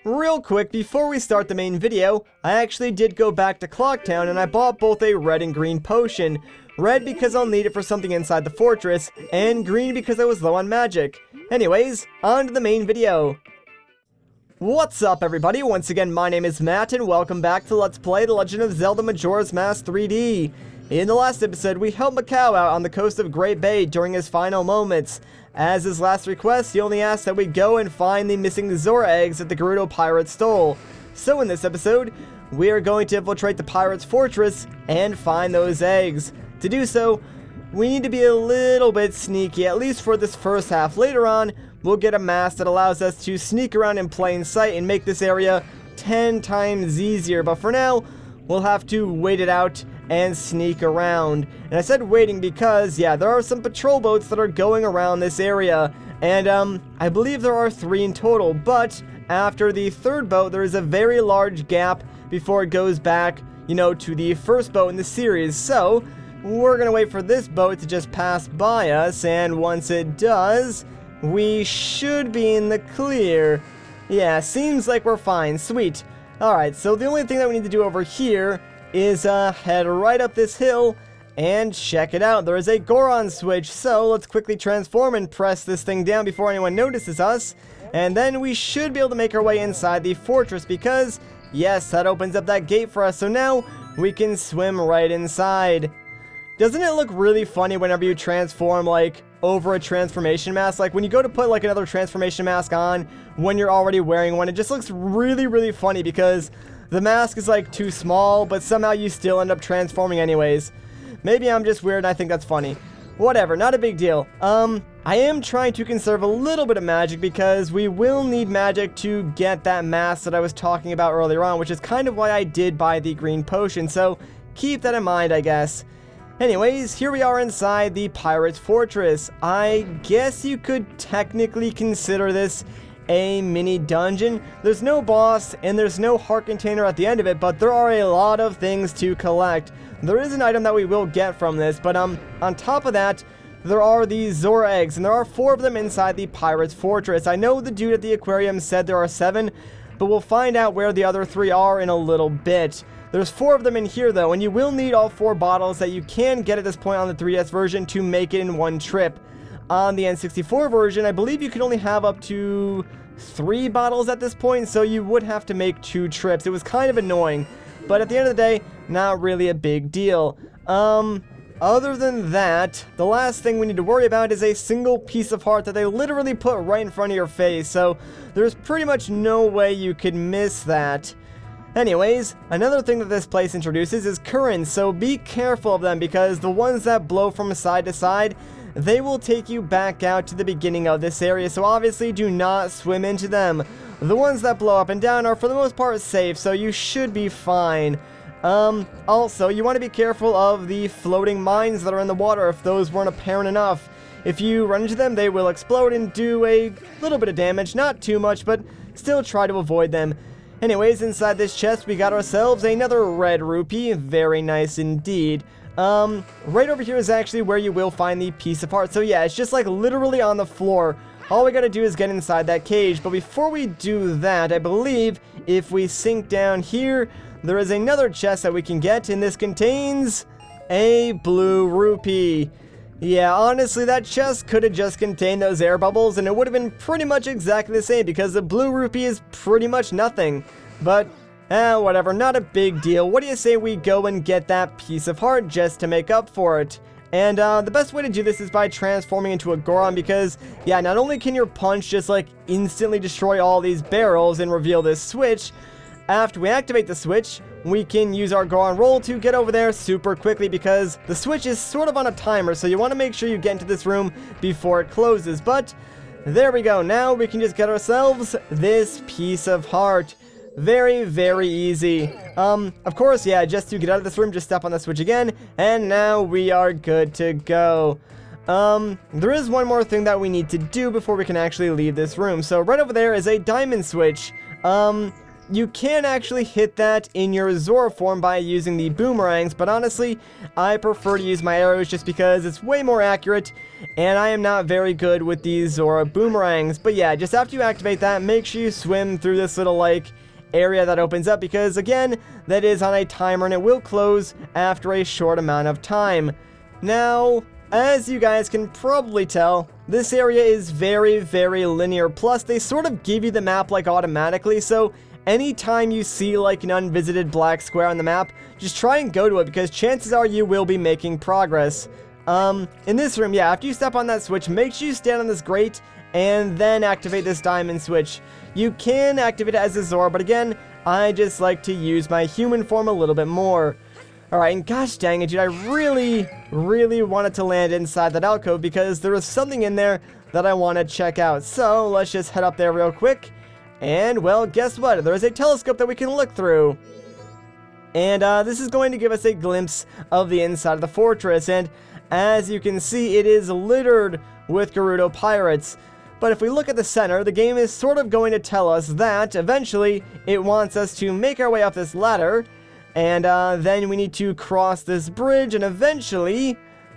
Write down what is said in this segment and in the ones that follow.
Real quick, before we start the main video, I actually did go back to Clocktown and I bought both a red and green potion. Red because I'll need it for something inside the fortress, and green because I was low on magic. Anyways, on to the main video. What's up everybody, once again my name is Matt and welcome back to Let's Play The Legend of Zelda Majora's Mask 3D. In the last episode, we helped Macau out on the coast of Great Bay during his final moments. As his last request, he only asked that we go and find the missing Zora eggs that the Gerudo pirate stole. So in this episode, we are going to infiltrate the pirate's fortress and find those eggs. To do so, we need to be a little bit sneaky, at least for this first half. Later on, we'll get a mask that allows us to sneak around in plain sight and make this area 10 times easier. But for now, we'll have to wait it out and sneak around. And I said waiting because, yeah, there are some patrol boats that are going around this area. And, I believe there are 3 in total. But after the third boat, there is a very large gap before it goes back, you know, to the first boat in the series. So we're gonna wait for this boat to just pass by us, and once it does, we should be in the clear. Yeah, seems like we're fine. Sweet. Alright, so the only thing that we need to do over here is head right up this hill and check it out. There is a Goron switch, so let's quickly transform and press this thing down before anyone notices us, and then we should be able to make our way inside the fortress because, yes, that opens up that gate for us, so now we can swim right inside. Doesn't it look really funny whenever you transform, like, over a transformation mask? Like, when you go to put, like, another transformation mask on when you're already wearing one, it just looks really, really funny because the mask is, like, too small, but somehow you still end up transforming anyways. Maybe I'm just weird and I think that's funny. Whatever, not a big deal. I am trying to conserve a little bit of magic because we will need magic to get that mask that I was talking about earlier on, which is kind of why I did buy the green potion, so keep that in mind, I guess. Anyways, here we are inside the pirate's fortress. I guess you could technically consider this a mini dungeon. There's no boss and there's no heart container at the end of it, but there are a lot of things to collect. There is an item that we will get from this, but on top of that, there are these Zora eggs, and there are 4 of them inside the pirate's fortress. I know the dude at the aquarium said there are 7, but we'll find out where the other 3 are in a little bit. There's 4 of them in here though, and you will need all 4 bottles that you can get at this point on the 3DS version to make it in one trip. On the N64 version, I believe you can only have up to 3 bottles at this point, so you would have to make 2 trips. It was kind of annoying, but at the end of the day, not really a big deal. Other than that, the last thing we need to worry about is a single piece of heart that they literally put right in front of your face, so there's pretty much no way you could miss that. Anyways, another thing that this place introduces is currents, so be careful of them because the ones that blow from side to side, they will take you back out to the beginning of this area, so obviously do not swim into them. The ones that blow up and down are for the most part safe, so you should be fine. Also, you want to be careful of the floating mines that are in the water if those weren't apparent enough. If you run into them, they will explode and do a little bit of damage, not too much, but still try to avoid them. Anyways, inside this chest, we got ourselves another red rupee. Very nice indeed. Right over here is actually where you will find the piece of heart. So yeah, it's just like literally on the floor. All we gotta do is get inside that cage. But before we do that, I believe if we sink down here, there is another chest that we can get, and this contains a blue rupee. Yeah, honestly, that chest could have just contained those air bubbles, and it would have been pretty much exactly the same, because the blue rupee is pretty much nothing. But, whatever, not a big deal. What do you say we go and get that piece of heart just to make up for it? And, the best way to do this is by transforming into a Goron, because, yeah, not only can your punch just, like, instantly destroy all these barrels and reveal this switch, after we activate the switch, we can use our Goron roll to get over there super quickly because the switch is sort of on a timer, so you want to make sure you get into this room before it closes. But there we go. Now we can just get ourselves this piece of heart. Very, very easy. Of course, yeah, just to get out of this room, just step on the switch again, and now we are good to go. There is one more thing that we need to do before we can actually leave this room. So right over there is a diamond switch. you can actually hit that in your Zora form by using the boomerangs, but honestly, I prefer to use my arrows just because it's way more accurate, and I am not very good with these Zora boomerangs. But yeah, just after you activate that, make sure you swim through this little, like, area that opens up, because again, that is on a timer and it will close after a short amount of time. Now, as you guys can probably tell, this area is very, very linear, plus they sort of give you the map like automatically, so anytime you see like an unvisited black square on the map, just try and go to it, because chances are you will be making progress. In this room, yeah, after you step on that switch, make sure you stand on this grate and then activate this diamond switch. You can activate it as a Zora, but again, I just like to use my human form a little bit more. Alright, and gosh dang it, dude, I really wanted to land inside that alcove because there was something in there that I want to check out. So, let's just head up there real quick. And, well, guess what? There's a telescope that we can look through. And, this is going to give us a glimpse of the inside of the fortress. And, as you can see, it is littered with Gerudo pirates. But if we look at the center, the game is sort of going to tell us that, eventually, it wants us to make our way up this ladder, and then we need to cross this bridge, and eventually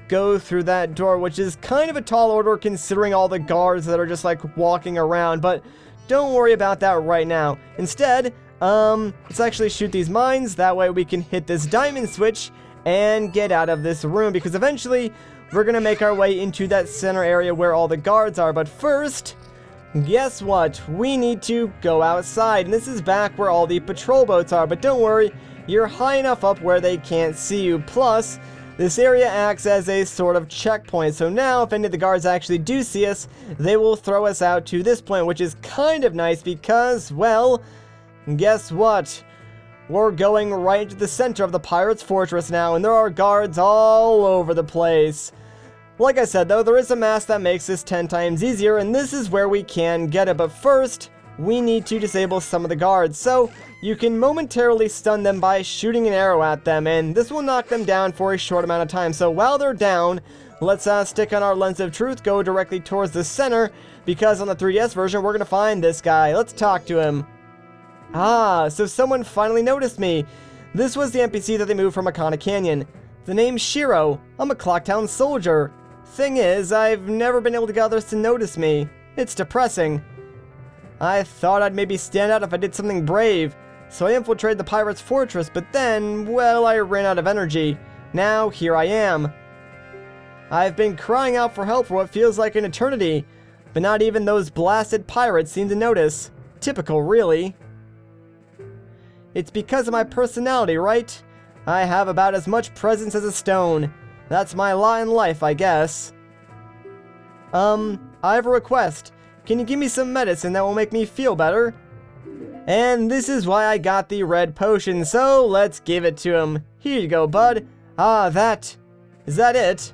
go through that door, which is kind of a tall order considering all the guards that are just, like, walking around, but don't worry about that right now. Instead, let's actually shoot these mines, that way we can hit this diamond switch and get out of this room, because eventually we're gonna make our way into that center area where all the guards are. But first, guess what? We need to go outside, and this is back where all the patrol boats are. But don't worry, you're high enough up where they can't see you. Plus, this area acts as a sort of checkpoint, so now if any of the guards actually do see us, they will throw us out to this point, which is kind of nice because, well, guess what? We're going right to the center of the pirates' fortress now, and there are guards all over the place. Like I said, though, there is a mask that makes this 10 times easier, and this is where we can get it. But first, we need to disable some of the guards. So, you can momentarily stun them by shooting an arrow at them, and this will knock them down for a short amount of time. So, while they're down, let's stick on our lens of truth, go directly towards the center, because on the 3DS version, we're going to find this guy. Let's talk to him. Ah, so someone finally noticed me. This was the NPC that they moved from Akana Canyon. The name's Shiro. I'm a Clocktown soldier. Thing is, I've never been able to get others to notice me. It's depressing. I thought I'd maybe stand out if I did something brave, so I infiltrated the pirates' fortress, but then, well, I ran out of energy. Now, here I am. I've been crying out for help for what feels like an eternity, but not even those blasted pirates seem to notice. Typical, really. It's because of my personality, right? I have about as much presence as a stone. That's my lot in life, I guess. I have a request. Can you give me some medicine that will make me feel better? And this is why I got the red potion, so let's give it to him. Here you go, bud. Ah, that. Is that it?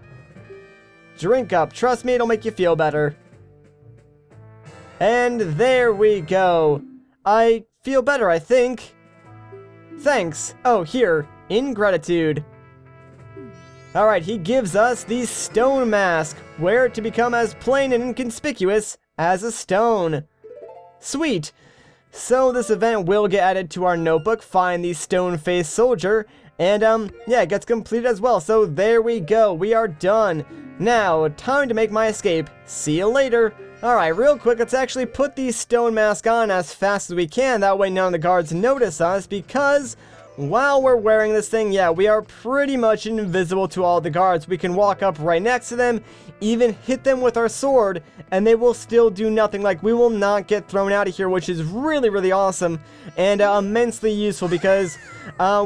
Drink up. Trust me, it'll make you feel better. And there we go. I feel better, I think. Thanks. Oh, here. In gratitude. Alright, he gives us the stone mask. Wear it to become as plain and inconspicuous as a stone. Sweet. So this event will get added to our notebook, find the stone-faced soldier, and yeah, it gets completed as well. So there we go. We are done. Now, time to make my escape. See you later. Alright, real quick, let's actually put the stone mask on as fast as we can. That way none of the guards notice us, because while we're wearing this thing, yeah, we are pretty much invisible to all the guards. We can walk up right next to them, even hit them with our sword, and they will still do nothing. Like, we will not get thrown out of here, which is really, really awesome and immensely useful, because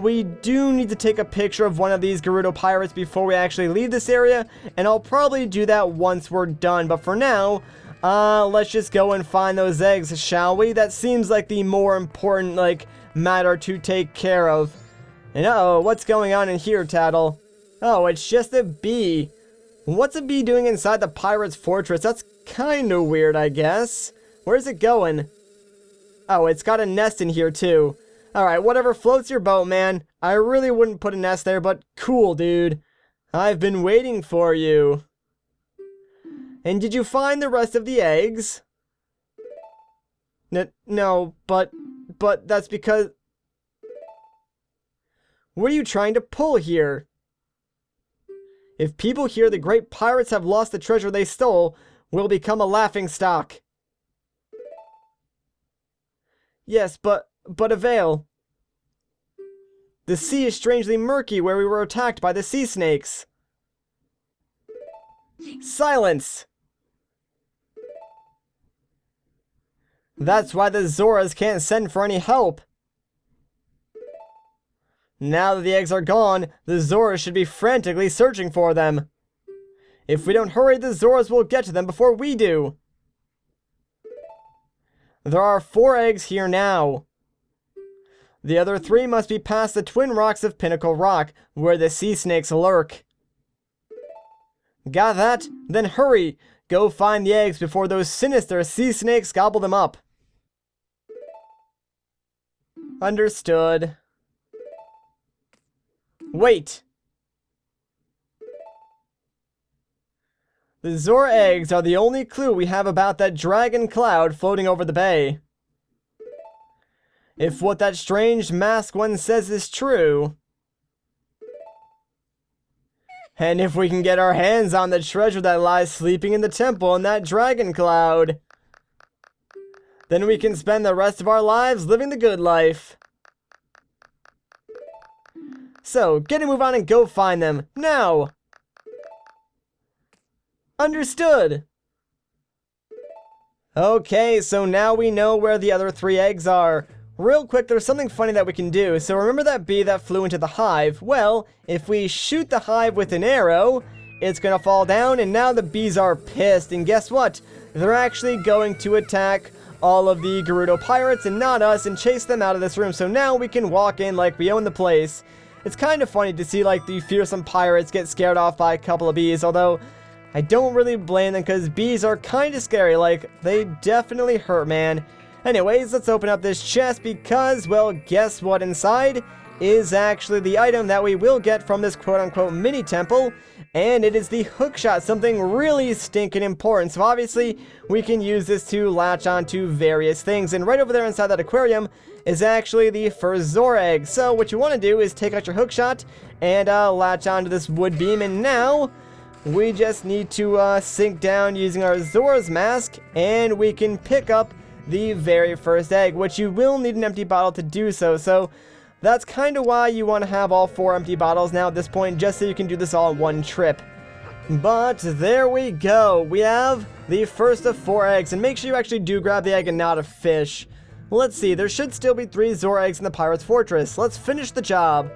we do need to take a picture of one of these Gerudo pirates before we actually leave this area, and I'll probably do that once we're done. But for now, let's just go and find those eggs, shall we? That seems like the more important, like, matter to take care of. And uh-oh, what's going on in here, Tattle? Oh, it's just a bee. What's a bee doing inside the pirate's fortress? That's kinda weird, I guess. Where's it going? Oh, it's got a nest in here, too. Alright, whatever floats your boat, man. I really wouldn't put a nest there, but cool, dude. I've been waiting for you. And did you find the rest of the eggs? No, but but that's because... What are you trying to pull here? If people hear the great pirates have lost the treasure they stole, we'll become a laughingstock. Yes, but Avail. The sea is strangely murky where we were attacked by the sea snakes. Silence! That's why the Zoras can't send for any help. Now that the eggs are gone, the Zoras should be frantically searching for them. If we don't hurry, the Zoras will get to them before we do. There are 4 eggs here now. The other 3 must be past the twin rocks of Pinnacle Rock, where the sea snakes lurk. Got that? Then hurry! Go find the eggs before those sinister sea snakes gobble them up. Understood. Wait! The Zora eggs are the only clue we have about that dragon cloud floating over the bay. If what that strange masked one says is true, and if we can get our hands on the treasure that lies sleeping in the temple in that dragon cloud, then we can spend the rest of our lives living the good life. So, get a move on and go find them, now! Understood! Okay, so now we know where the other 3 eggs are. Real quick, there's something funny that we can do. So remember that bee that flew into the hive? Well, if we shoot the hive with an arrow, it's gonna fall down, and now the bees are pissed. And guess what? They're actually going to attack all of the Gerudo pirates and not us and chase them out of this room. So now we can walk in like we own the place. It's kind of funny to see like the fearsome pirates get scared off by a couple of bees, although I don't really blame them because bees are kind of scary. Like, they definitely hurt, man. Anyways, let's open up this chest because, well, guess what inside is actually the item that we will get from this quote-unquote mini-temple, and it is the Hookshot, something really stinking important. So obviously, we can use this to latch onto various things, and right over there inside that aquarium is actually the first Zora egg. So what you want to do is take out your Hookshot and latch onto this wood beam, and now we just need to sink down using our Majoras Mask, and we can pick up the very first egg, which you will need an empty bottle to do so. So that's kind of why you want to have all 4 empty bottles now at this point, just so you can do this all in one trip. But there we go. We have the first of 4 eggs, and make sure you actually do grab the egg and not a fish. Let's see, there should still be 3 Zora eggs in the Pirate's Fortress. Let's finish the job.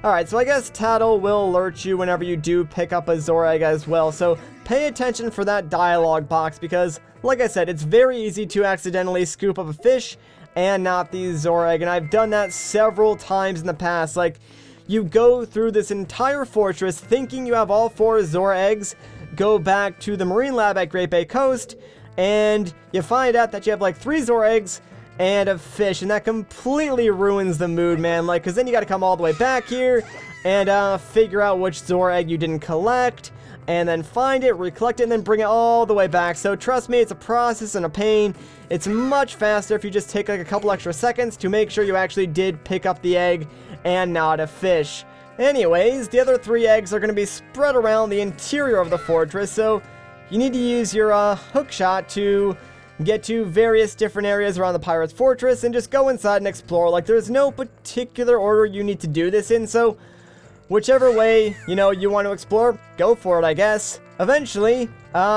Alright, so I guess Tattle will alert you whenever you do pick up a Zora egg as well, so pay attention for that dialogue box because, like I said, it's very easy to accidentally scoop up a fish and not the Zora egg, and I've done that several times in the past. Like, you go through this entire fortress thinking you have all 4 Zora eggs, go back to the Marine Lab at Great Bay Coast, and you find out that you have like 3 Zora eggs and a fish, and that completely ruins the mood, man. Like, because then you gotta come all the way back here and figure out which Zora egg you didn't collect, and then find it, recollect it, and then bring it all the way back. So trust me, it's a process and a pain. It's much faster if you just take like a couple extra seconds to make sure you actually did pick up the egg and not a fish. Anyways, the other 3 eggs are going to be spread around the interior of the fortress, so you need to use your Hookshot to get to various different areas around the Pirate's Fortress and just go inside and explore. Like, there's no particular order you need to do this in, so whichever way, you know, you want to explore, go for it, I guess. Eventually,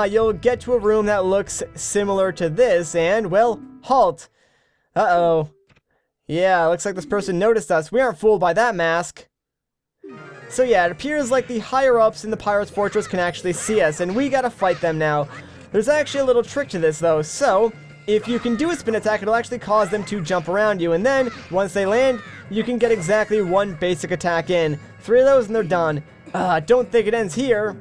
you'll get to a room that looks similar to this, and, well, halt. Uh-oh. Yeah, looks like this person noticed us. We aren't fooled by that mask. So yeah, it appears like the higher-ups in the Pirate's Fortress can actually see us, and we gotta fight them now. There's actually a little trick to this, though. So, if you can do a spin attack, it'll actually cause them to jump around you, and then, once they land, you can get exactly 1 basic attack in. 3 of those and they're done. Don't think it ends here.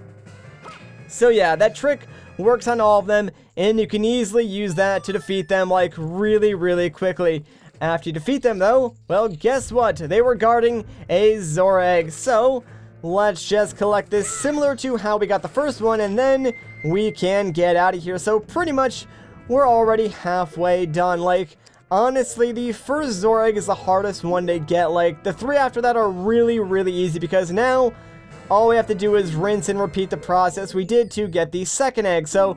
So yeah, that trick works on all of them, and you can easily use that to defeat them, like, really, really quickly. After you defeat them, though, well, guess what? They were guarding a Zora egg, so let's just collect this similar to how we got the first one, and then we can get out of here. So pretty much, we're already halfway done. Like, honestly, the first Zora egg is the hardest one to get. Like, the 3 after that are really, really easy because now all we have to do is rinse and repeat the process we did to get the second egg. So,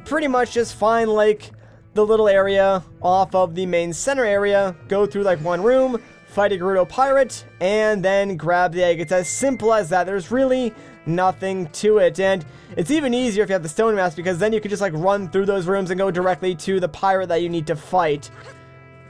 pretty much just find, like, the little area off of the main center area, go through, like, one room, fight a Gerudo pirate, and then grab the egg. It's as simple as that. There's really nothing to it, and it's even easier if you have the stone mask because then you can just, like, run through those rooms and go directly to the pirate that you need to fight.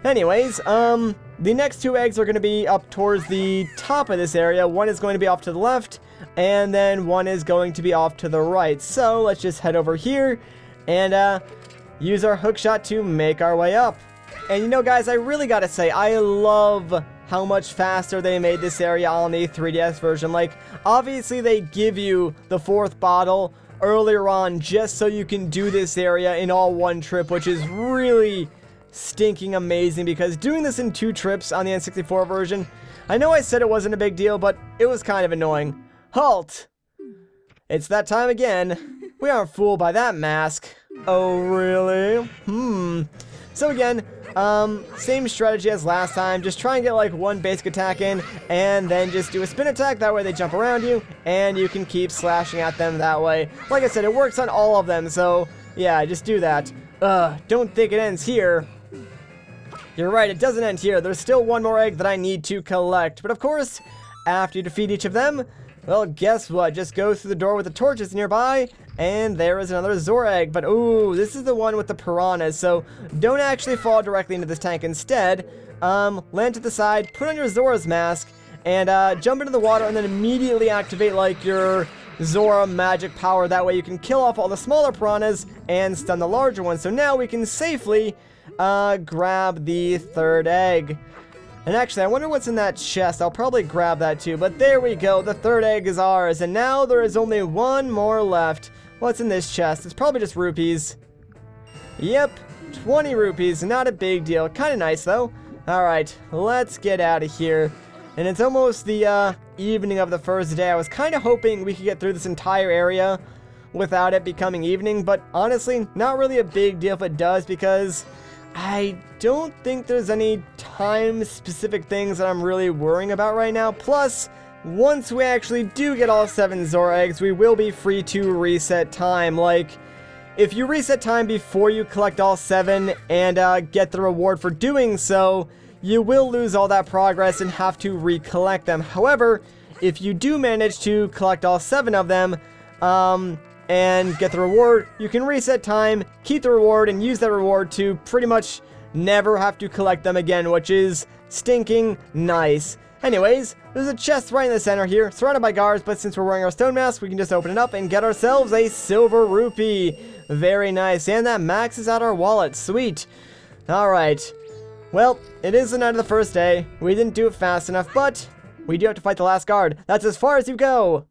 Anyways, the next 2 eggs are going to be up towards the top of this area. One is going to be off to the left, and then one is going to be off to the right. So let's just head over here and use our hookshot to make our way up. And you know, guys, I really gotta say, I love how much faster they made this area on the 3DS version. Like, obviously they give you the 4th bottle earlier on just so you can do this area in all one trip, which is really stinking amazing because doing this in 2 trips on the N64 version, I know I said it wasn't a big deal, but it was kind of annoying. Halt! It's that time again. We aren't fooled by that mask. Oh, really? So again, same strategy as last time. Just try and get like one basic attack in, and then just do a spin attack. That way they jump around you, and you can keep slashing at them that way. Like I said, it works on all of them, so yeah, just do that. Don't think it ends here. You're right, it doesn't end here. There's still one more egg that I need to collect. But of course, after you defeat each of them, well, guess what? Just go through the door with the torches nearby, and there is another Zora egg. But, ooh, this is the one with the piranhas, so don't actually fall directly into this tank. Instead, land to the side, put on your Zora's mask, and jump into the water, and then immediately activate, like, your Zora magic power. That way you can kill off all the smaller piranhas and stun the larger ones. So now we can safely grab the 3rd egg. And actually, I wonder what's in that chest. I'll probably grab that too. But there we go. The 3rd egg is ours. And now there is only one more left. What's in this chest? It's probably just rupees. Yep, 20 rupees. Not a big deal. Kind of nice, though. Alright, let's get out of here. And it's almost the evening of the first day. I was kind of hoping we could get through this entire area without it becoming evening. But honestly, not really a big deal if it does, because I don't think there's any time-specific things that I'm really worrying about right now. Plus, once we actually do get all 7 Zora eggs, we will be free to reset time. Like, if you reset time before you collect all 7 and get the reward for doing so, you will lose all that progress and have to recollect them. However, if you do manage to collect all 7 of them, and get the reward, you can reset time, keep the reward, and use that reward to pretty much never have to collect them again, which is stinking nice. Anyways, there's a chest right in the center here, surrounded by guards, but since we're wearing our stone mask, we can just open it up and get ourselves a silver rupee. Very nice, and that maxes out our wallet. Sweet. Alright. Well, it is the night of the first day. We didn't do it fast enough, but we do have to fight the last guard. That's as far as you go.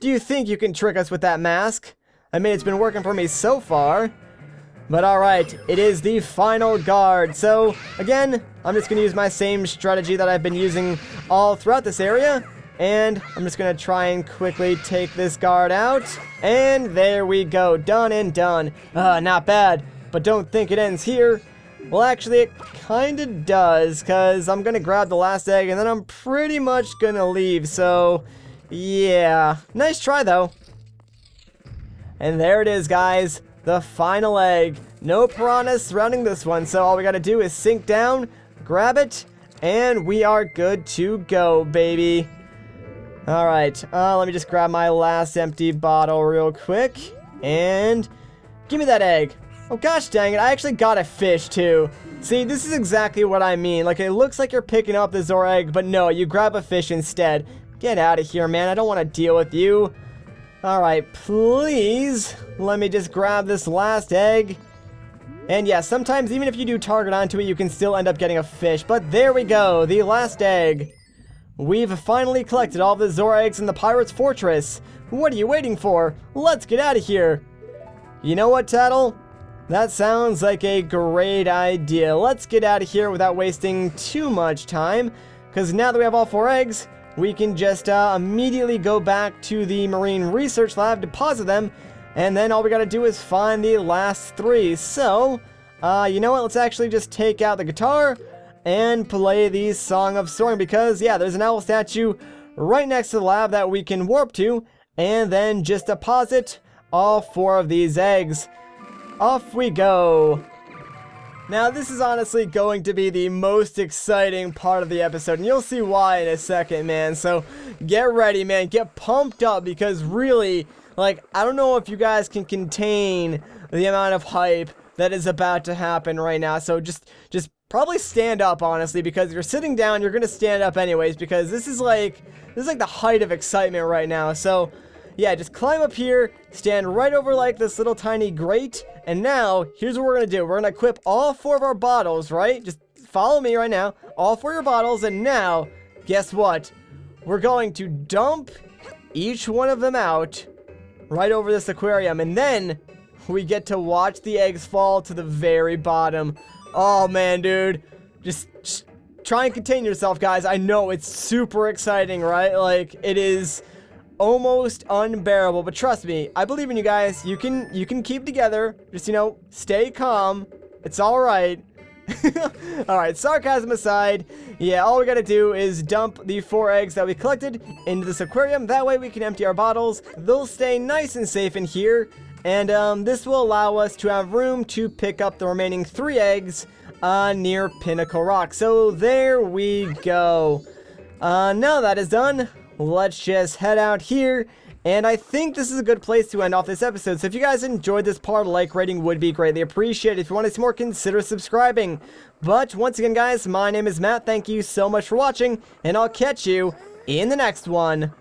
Do you think you can trick us with that mask? I mean, it's been working for me so far. But alright, it is the final guard. So, again, I'm just going to use my same strategy that I've been using all throughout this area. And I'm just going to try and quickly take this guard out. And there we go. Done and done. Not bad. But don't think it ends here. Well, actually, it kind of does. Because I'm going to grab the last egg and then I'm pretty much going to leave. So, yeah. Nice try, though. And there it is, guys. The final egg. No piranhas surrounding this one, so all we gotta do is sink down, grab it, and we are good to go, baby. Alright, let me just grab my last empty bottle real quick, and give me that egg. Oh gosh dang it, I actually got a fish too. See, this is exactly what I mean. Like, it looks like you're picking up the Zora egg, but no, you grab a fish instead. Get out of here, man, I don't want to deal with you. Alright, please, let me just grab this last egg. And yeah, sometimes even if you do target onto it, you can still end up getting a fish. But there we go, the last egg. We've finally collected all the Zora eggs in the Pirate's Fortress. What are you waiting for? Let's get out of here. You know what, Tattle? That sounds like a great idea. Let's get out of here without wasting too much time. Because now that we have all 4 eggs, we can just immediately go back to the Marine Research Lab, deposit them, and then all we gotta do is find the last 3. So, You know what? Let's actually just take out the guitar and play the Song of Soaring, because, yeah, there's an owl statue right next to the lab that we can warp to, and then just deposit all 4 of these eggs. Off we go. Now, this is honestly going to be the most exciting part of the episode, and you'll see why in a second, man. So, get ready, man. Get pumped up, because really, like, I don't know if you guys can contain the amount of hype that is about to happen right now. So, just probably stand up, honestly, because if you're sitting down, you're gonna stand up anyways, because this is like the height of excitement right now. So, yeah, just climb up here, stand right over like this little tiny grate, and now, here's what we're gonna do. We're gonna equip all 4 of our bottles, right? Just follow me right now. All 4 of your bottles, and now, guess what? We're going to dump each one of them out right over this aquarium, and then we get to watch the eggs fall to the very bottom. Oh, man, dude. Just try and contain yourself, guys. I know it's super exciting, right? Like, it is almost unbearable, but trust me, I believe in you guys. You can keep together. Just, you know, stay calm. It's all right. All right, sarcasm aside, yeah, all we gotta do is dump the 4 eggs that we collected into this aquarium. That way we can empty our bottles. They'll stay nice and safe in here, and this will allow us to have room to pick up the remaining 3 eggs near Pinnacle Rock. So there we go. Now that is done, let's just head out here, and I think this is a good place to end off this episode. So if you guys enjoyed this part, a like rating would be greatly appreciated. If you want to see more, consider subscribing. But once again, guys, my name is Matt. Thank you so much for watching, and I'll catch you in the next one.